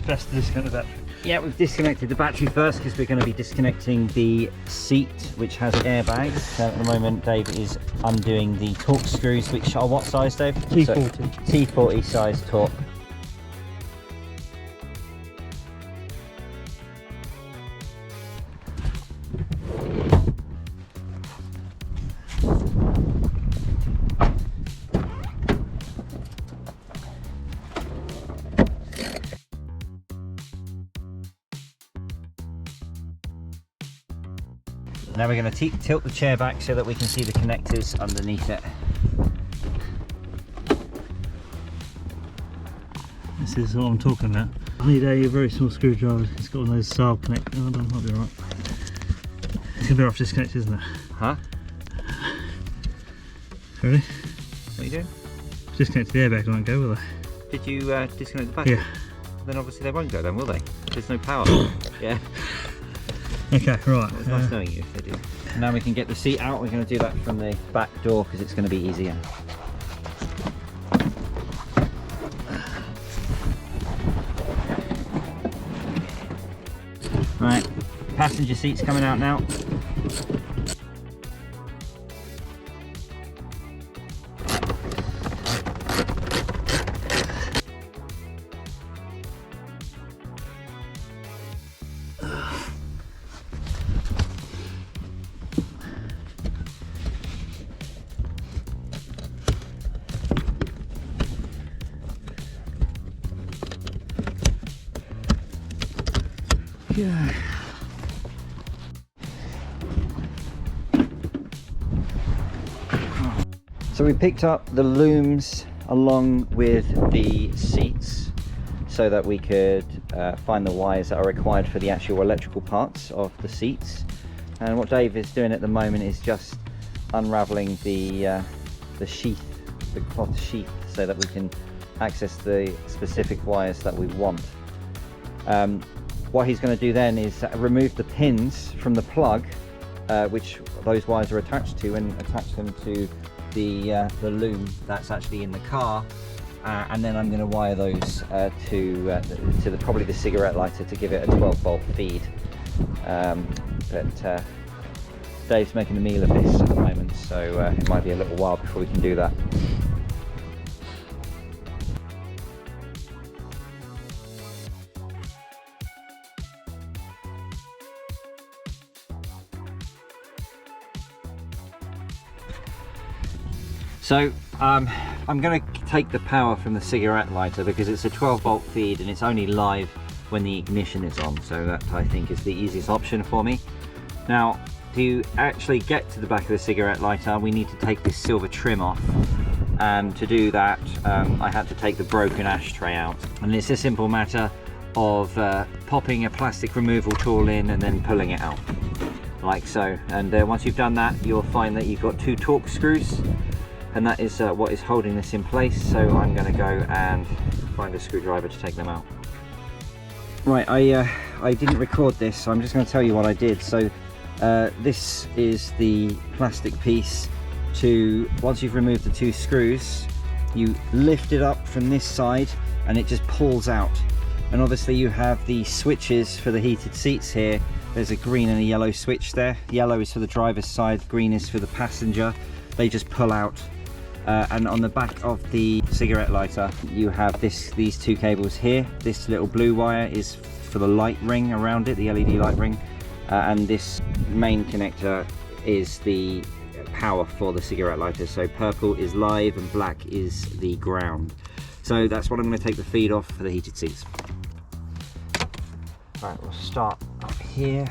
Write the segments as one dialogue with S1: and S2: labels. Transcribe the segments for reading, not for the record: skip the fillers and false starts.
S1: best to disconnect the battery.
S2: Yeah, we've disconnected the battery first because we're going to be disconnecting the seat, which has airbags. So at the moment, Dave is undoing the torque screws, which are what size, Dave?
S1: T40.
S2: So, T40 size torque. Now we're going to tilt the chair back so that we can see the connectors underneath it.
S1: This is what I'm talking about. I need a very small screwdriver. It's got one of those Saab connectors. Oh, that might be alright. It's going to be off disconnected, isn't it?
S2: Huh?
S1: Ready?
S2: What are you doing?
S1: Disconnect the airbag, won't go, will they?
S2: Did you disconnect the battery?
S1: Yeah.
S2: Then obviously they won't go then, will they? There's no power. Yeah.
S1: Okay, right.
S2: It's nice knowing you if they do. Now we can get the seat out. We're going to do that from the back door because it's going to be easier. Right, passenger seat's coming out now.
S1: Yeah.
S2: So we picked up the looms along with the seats so that we could find the wires that are required for the actual electrical parts of the seats. And what Dave is doing at the moment is just unraveling the sheath, the cloth sheath, so that we can access the specific wires that we want. What he's going to do then is remove the pins from the plug which those wires are attached to, and attach them to the loom that's actually in the car, and then I'm going to wire those to probably the cigarette lighter to give it a 12-volt feed. But Dave's making a meal of this at the moment, so it might be a little while before we can do that. So I'm going to take the power from the cigarette lighter because it's a 12-volt feed and it's only live when the ignition is on, so that I think is the easiest option for me. Now, to actually get to the back of the cigarette lighter, we need to take this silver trim off, and to do that I had to take the broken ashtray out, and it's a simple matter of popping a plastic removal tool in and then pulling it out like so. And once you've done that, you'll find that you've got 2 torque screws, and that is what is holding this in place. So I'm going to go and find a screwdriver to take them out. Right, I didn't record this, so I'm just going to tell you what I did. So this is the plastic piece. Once you've removed the 2 screws, you lift it up from this side and it just pulls out. And obviously you have the switches for the heated seats here. There's a green and a yellow switch there. Yellow is for the driver's side, green is for the passenger. They just pull out. And on the back of the cigarette lighter, you have these 2 cables here. This little blue wire is for the light ring around it, the LED light ring, and this main connector is the power for the cigarette lighter. So purple is live and black is the ground. So that's what I'm going to take the feed off for the heated seats. Right, we'll start up here.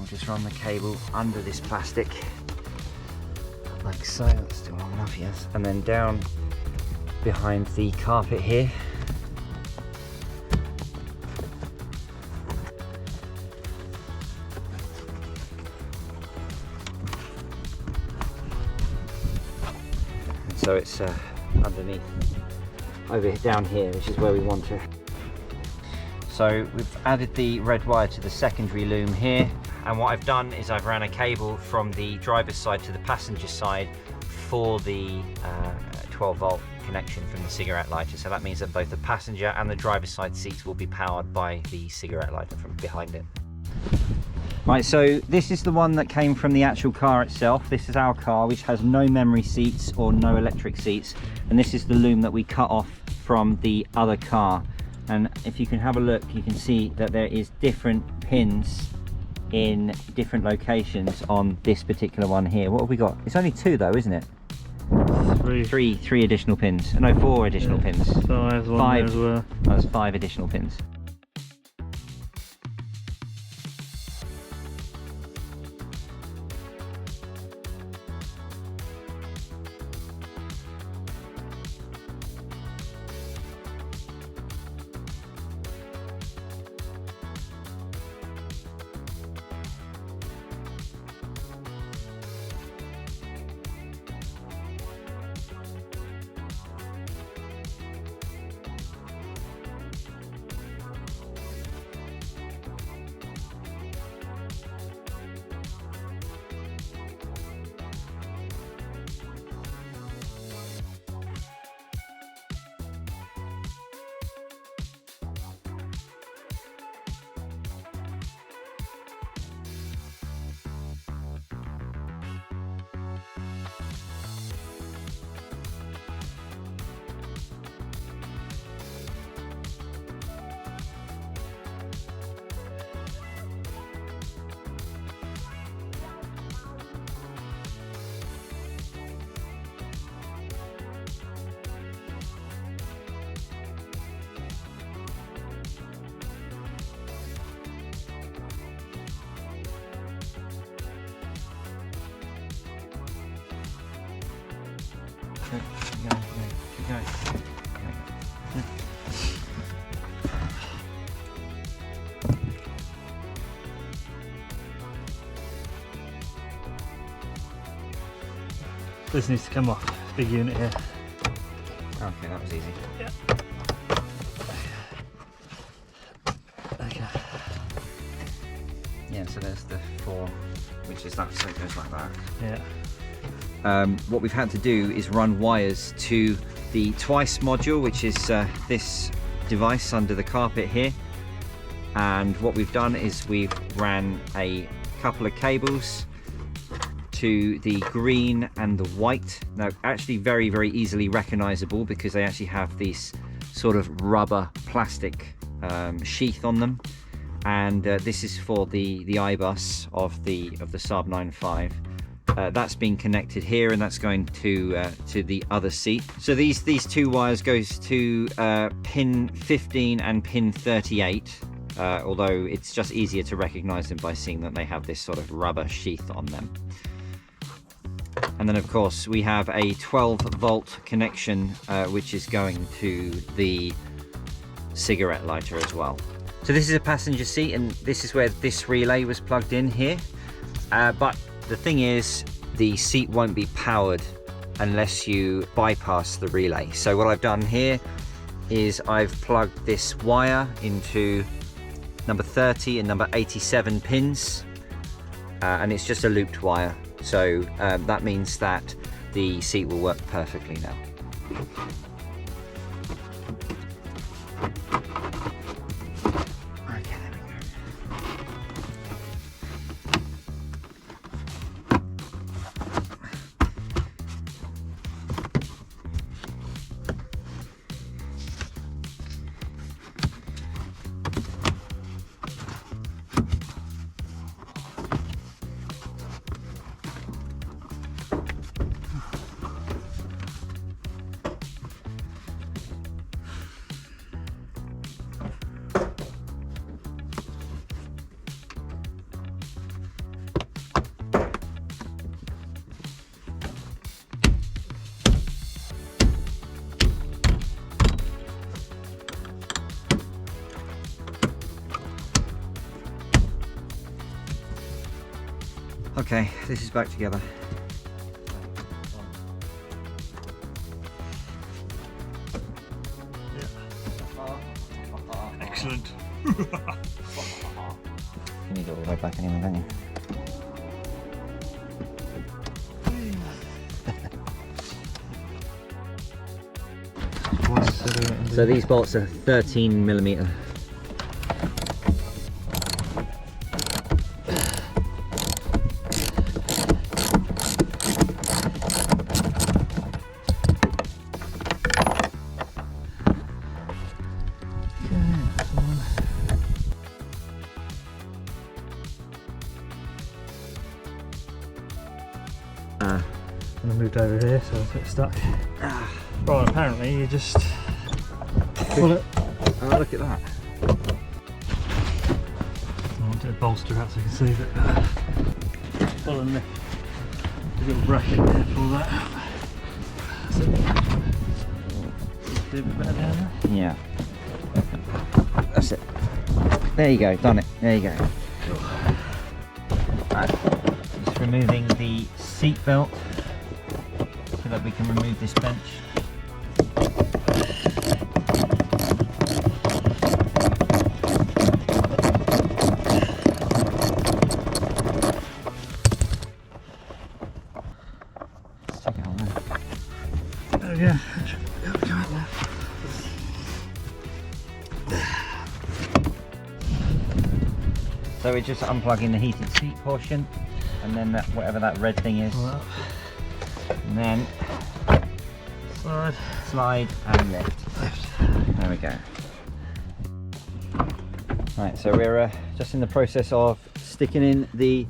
S2: Just run the cable under this plastic like so. That's still long enough, yes, and then down behind the carpet here. so it's underneath, over down here, which is where we want it. So we've added the red wire to the secondary loom here, and what I've done is I've ran a cable from the driver's side to the passenger side for the 12 volt connection from the cigarette lighter. So that means that both the passenger and the driver's side seats will be powered by the cigarette lighter from behind him. Right, so this is the one that came from the actual car itself. This is our car, which has no memory seats or no electric seats, and this is the loom that we cut off from the other car. And if you can have a look, you can see that there is different pins in different locations on this particular one here. What have we got? It's only 2 though, isn't it? Three additional pins. No, 4 additional pins.
S1: So there's one there as well.
S2: There's 5 additional pins. Keep going.
S1: This needs to come off. Big unit here.
S2: Okay, that was easy.
S1: Yeah. Okay.
S2: Yeah, so there's the 4, which is that, so it goes like that.
S1: Yeah.
S2: What we've had to do is run wires to the twice module, which is this device under the carpet here, and what we've done is we've ran a couple of cables to the green and the white. Now actually very easily recognizable because they actually have this sort of rubber plastic sheath on them, and this is for the iBus of the Saab 9.5. That's being connected here, and that's going to the other seat. So these 2 wires goes to pin 15 and pin 38, although it's just easier to recognize them by seeing that they have this sort of rubber sheath on them. And then of course we have a 12 volt connection which is going to the cigarette lighter as well. So this is a passenger seat, and this is where this relay was plugged in here, but the thing is, the seat won't be powered unless you bypass the relay. So what I've done here is I've plugged this wire into number 30 and number 87 pins, and it's just a looped wire. So that means that the seat will work perfectly now. Okay, this is back together. You need it all the way back anyway, don't you? So these bolts are 13mm.
S1: And I moved over here, so I was a bit stuck. Right, apparently you just pull it.
S2: Oh, look at that.
S1: I want to bolster out so you can see that. Pulling the little bracket there, pull that out. That's it. Do a bit better down there.
S2: Yeah. That's it. There you go, done it. There you go. Right. Just removing the seat belt so that we can remove this bench. Let's take it on there.
S1: Oh yeah, that should be able to go out there.
S2: So we're just unplugging the heated seat portion, and then that whatever that red thing is, and then slide and lift. There we go. Right, so we're just in the process of sticking in the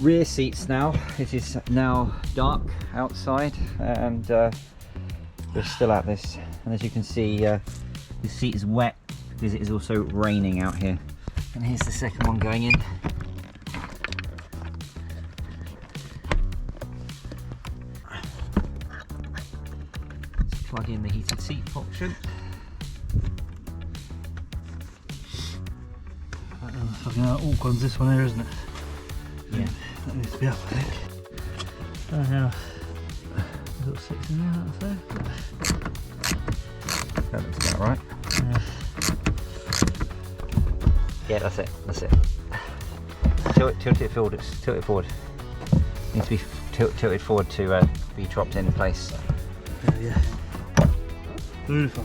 S2: rear seats now. It is now dark outside, and we're still at this. And as you can see, the seat is wet because it is also raining out here. And here's the second one going in. Let's plug in the heated seat option.
S1: Fucking awkward one's this one here, isn't it?
S2: Yeah.
S1: That needs to be up, I think. Don't know how. Little six in there, I'd say.
S2: That looks about right.
S1: Yeah.
S2: Yeah, that's it. That's it. Tilt it forward. Tilt it forward. It needs to be tilted forward to be dropped in place.
S1: Yeah. Beautiful.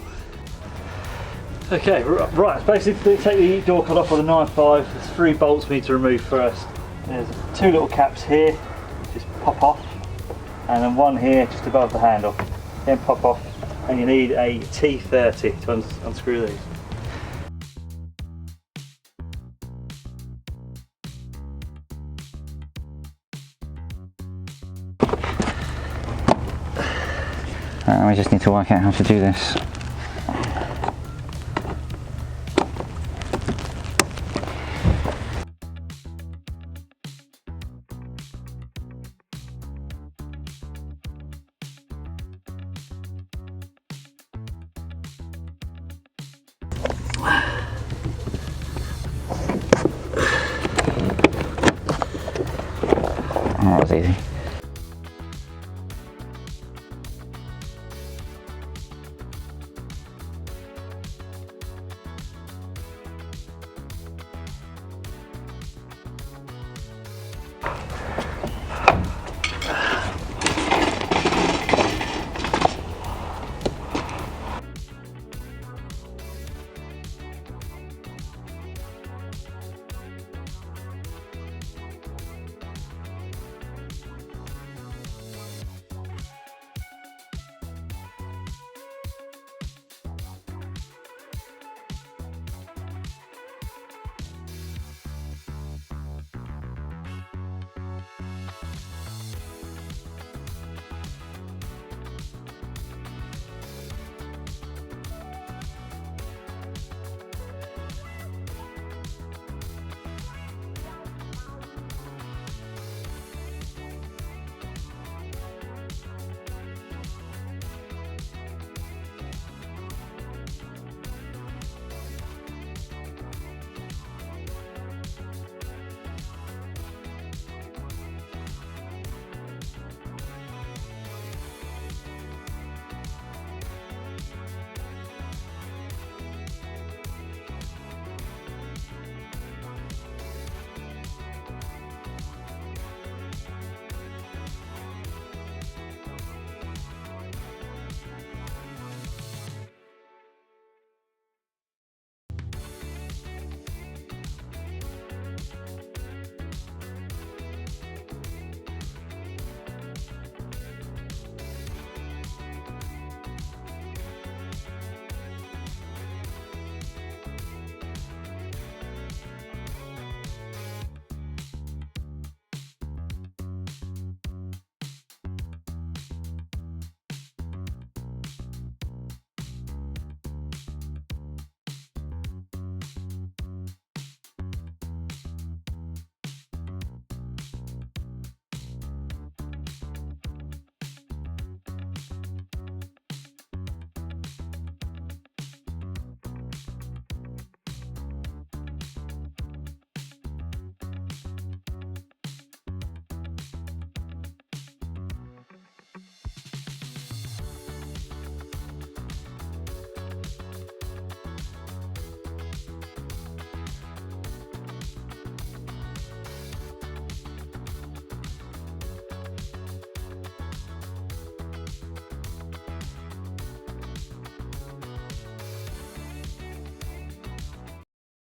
S1: Okay, right. Basically, take the door cut off with a 9.5. There's 3 bolts we need to remove first. There's 2 little caps here, just pop off, and then 1 here just above the handle. Then pop off, and you need a T30 to unscrew these.
S2: We just need to work out how to do this. Oh, that was easy.